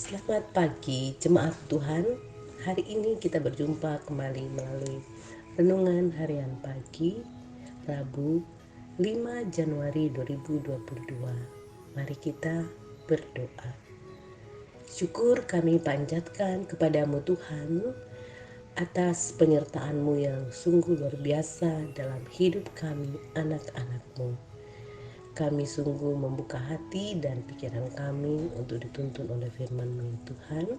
Selamat pagi jemaat Tuhan. Hari ini kita berjumpa kembali melalui renungan harian pagi Rabu 5 Januari 2022. Mari kita berdoa. Syukur kami panjatkan kepadamu Tuhan atas penyertaan-Mu yang sungguh luar biasa dalam hidup kami anak-anak-Mu. Kami sungguh membuka hati dan pikiran kami untuk dituntun oleh firman-Mu ya Tuhan.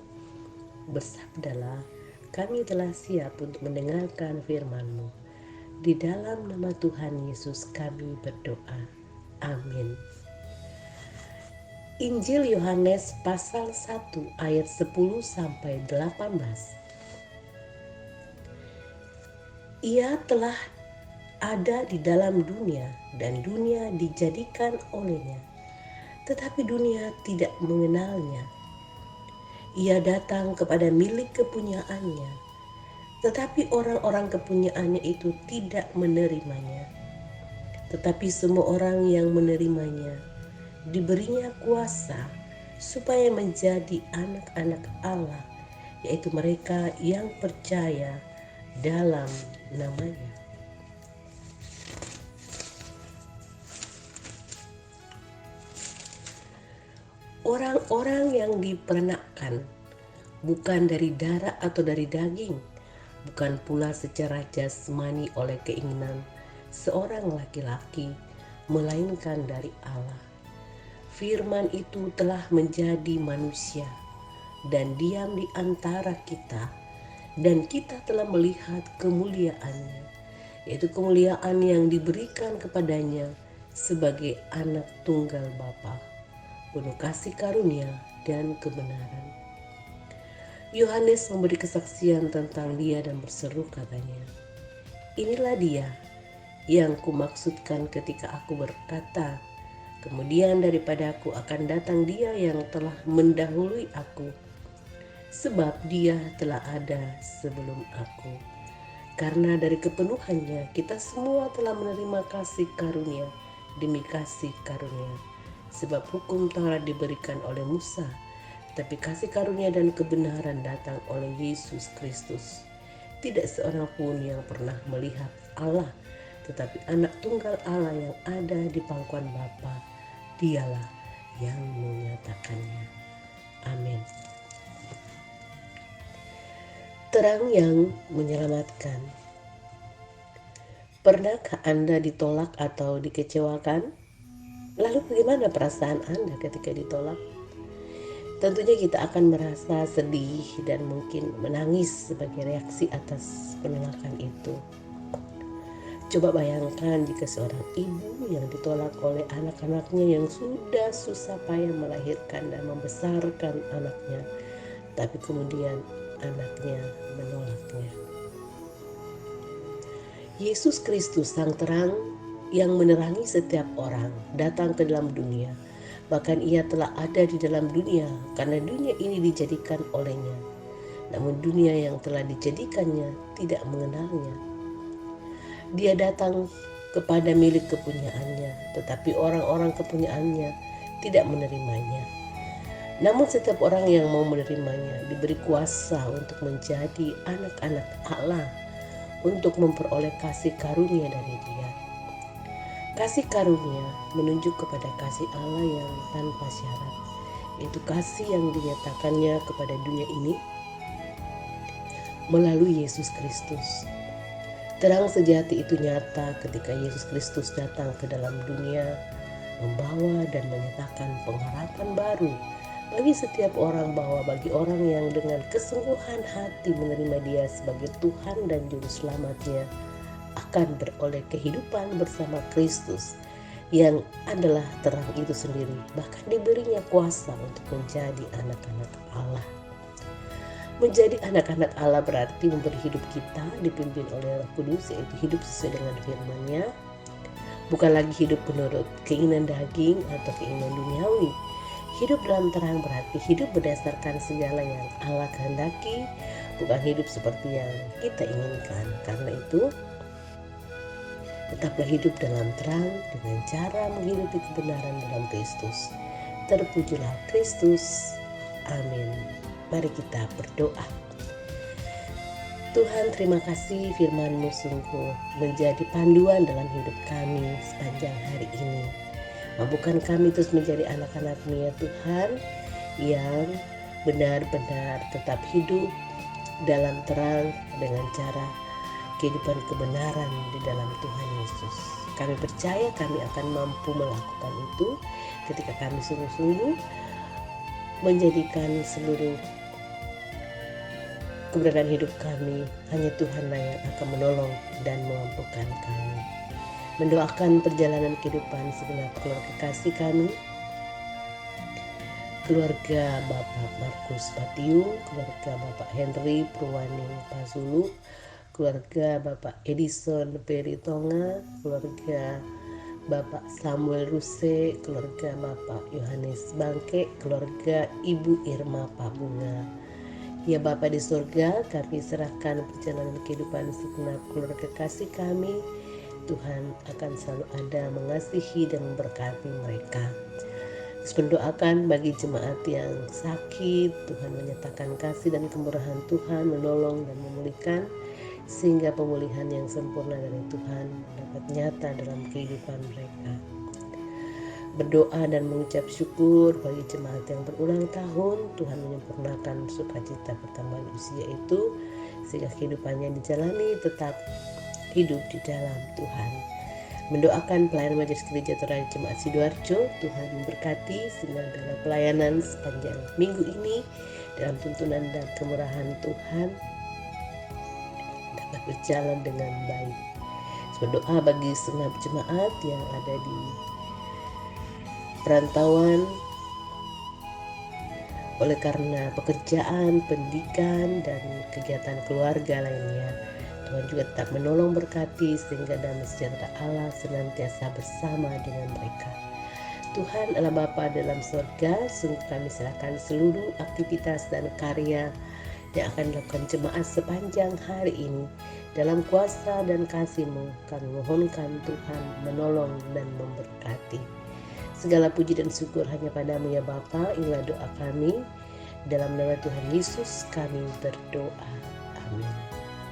Bersabdalah, kami telah siap untuk mendengarkan firman-Mu. Di dalam nama Tuhan Yesus kami berdoa. Amin. Injil Yohanes pasal 1 ayat 10 sampai 18. Ia telah ada di dalam dunia dan dunia dijadikan olehnya, tetapi dunia tidak mengenalnya. Ia datang kepada milik kepunyaannya, tetapi orang-orang kepunyaannya itu tidak menerimanya. Tetapi semua orang yang menerimanya diberinya kuasa supaya menjadi anak-anak Allah, yaitu mereka yang percaya dalam namanya. Orang-orang yang diperanakkan bukan dari darah atau dari daging, bukan pula secara jasmani oleh keinginan seorang laki-laki, melainkan dari Allah. Firman itu telah menjadi manusia dan diam di antara kita, dan kita telah melihat kemuliaannya, yaitu kemuliaan yang diberikan kepadanya sebagai anak tunggal Bapa, penuh kasih karunia dan kebenaran. Yohanes memberi kesaksian tentang dia dan berseru katanya, "Inilah dia yang kumaksudkan ketika aku berkata, kemudian daripada aku akan datang dia yang telah mendahului aku, sebab dia telah ada sebelum aku." Karena dari kepenuhannya kita semua telah menerima kasih karunia demi kasih karunia. Sebab hukum Taurat diberikan oleh Musa, tapi kasih karunia dan kebenaran datang oleh Yesus Kristus. Tidak seorang pun yang pernah melihat Allah, tetapi anak tunggal Allah yang ada di pangkuan Bapa, dialah yang menyatakannya. Amin. Terang yang menyelamatkan. Pernahkah Anda ditolak atau dikecewakan? Lalu bagaimana perasaan Anda ketika ditolak? Tentunya kita akan merasa sedih dan mungkin menangis sebagai reaksi atas penolakan itu. Coba bayangkan jika seorang ibu yang ditolak oleh anak-anaknya yang sudah susah payah melahirkan dan membesarkan anaknya, tapi kemudian anaknya menolaknya. Yesus Kristus sang terang yang menerangi setiap orang datang ke dalam dunia. Bahkan ia telah ada di dalam dunia karena dunia ini dijadikan olehnya. Namun dunia yang telah dijadikannya tidak mengenalnya. Dia datang kepada milik kepunyaannya, tetapi orang-orang kepunyaannya tidak menerimanya. Namun setiap orang yang mau menerimanya diberi kuasa untuk menjadi anak-anak Allah, untuk memperoleh kasih karunia dari Dia. Kasih karunia menunjuk kepada kasih Allah yang tanpa syarat, yaitu kasih yang dinyatakannya kepada dunia ini melalui Yesus Kristus. Terang sejati itu nyata ketika Yesus Kristus datang ke dalam dunia, membawa dan menyatakan pengharapan baru bagi setiap orang, bahwa bagi orang yang dengan kesungguhan hati menerima Dia sebagai Tuhan dan Juru Selamatnya, akan beroleh kehidupan bersama Kristus yang adalah terang itu sendiri. Bahkan diberinya kuasa untuk menjadi anak-anak Allah. Menjadi anak-anak Allah berarti memberi hidup kita dipimpin oleh Roh Kudus, yaitu hidup sesuai dengan firman-Nya, bukan lagi hidup menurut keinginan daging atau keinginan duniawi. Hidup dalam terang berarti hidup berdasarkan segala yang Allah kehendaki, bukan hidup seperti yang kita inginkan. Karena itu, tetaplah hidup dalam terang dengan cara menghidupi kebenaran dalam Kristus. Terpujilah Kristus. Amin. Mari kita berdoa. Tuhan, terima kasih firman-Mu sungguh menjadi panduan dalam hidup kami sepanjang hari ini. Mampukan kami terus menjadi anak-anak-Mu ya Tuhan, yang benar-benar tetap hidup dalam terang dengan cara kehidupan kebenaran di dalam Tuhan Yesus. Kami percaya kami akan mampu melakukan itu ketika kami sungguh-sungguh menjadikan seluruh keberadaan hidup kami hanya Tuhanlah yang akan menolong dan memampukan kami. Mendoakan perjalanan kehidupan segenap keluarga kasih kami, keluarga Bapak Markus Patiung, keluarga Bapak Henry Purwaning Pasulu, keluarga Bapak Edison Peritonga, keluarga Bapak Samuel Ruse, keluarga Bapak Yohanes Bangke, keluarga Ibu Irma Pabunga. Ya Bapa di surga, kami serahkan perjalanan kehidupan segenap keluarga kasih kami. Tuhan akan selalu ada mengasihi dan memberkati mereka. Terus mendoakan bagi jemaat yang sakit, Tuhan menyatakan kasih dan kemurahan Tuhan menolong dan memulihkan, sehingga pemulihan yang sempurna dari Tuhan dapat nyata dalam kehidupan mereka. Berdoa dan mengucap syukur bagi jemaat yang berulang tahun, Tuhan menyempurnakan sukacita pertambahan usia itu, sehingga kehidupannya dijalani tetap hidup di dalam Tuhan. Mendoakan pelayanan Majelis Gereja Torani Jemaat Sidoarjo, Tuhan memberkati sehingga dalam pelayanan sepanjang minggu ini dalam tuntunan dan kemurahan Tuhan dapat berjalan dengan baik. Berdoa bagi segenap jemaat yang ada di perantauan oleh karena pekerjaan, pendidikan, dan kegiatan keluarga lainnya. Tuhan juga tetap menolong berkati sehingga damai sejahtera Allah senantiasa bersama dengan mereka. Tuhan Allah Bapa dalam surga, sungguh kami serahkan seluruh aktivitas dan karya yang akan dilakukan jemaat sepanjang hari ini. Dalam kuasa dan kasih-Mu, kami mohonkan Tuhan menolong dan memberkati. Segala puji dan syukur hanya padamu ya Bapa. Inilah doa kami. Dalam nama Tuhan Yesus kami berdoa. Amin.